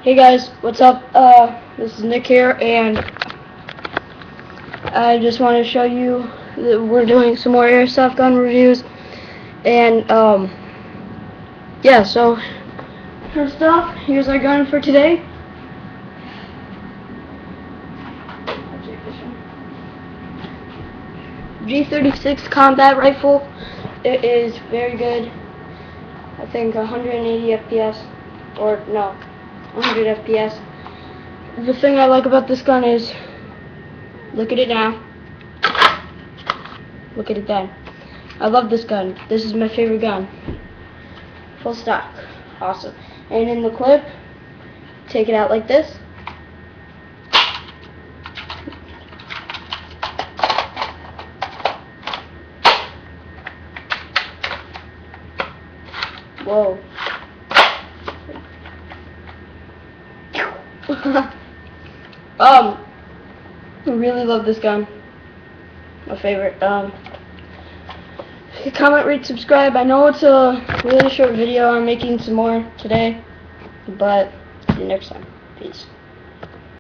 Hey guys, what's up? This is Nick here, and I just want to show you that we're doing some more airsoft gun reviews. And yeah, so first off, here's our gun for today. G36 combat rifle. It is very good. I think 180 FPS, or no, 100 FPS. The thing I like about this gun is, look at it now. Look at it then. I love this gun. This is my favorite gun. Full stock. Awesome. And in the clip, take it out like this. Whoa. I really love this gun. My favorite. Comment, rate, subscribe. I know it's a really short video. I'm making some more today, but see you next time. Peace.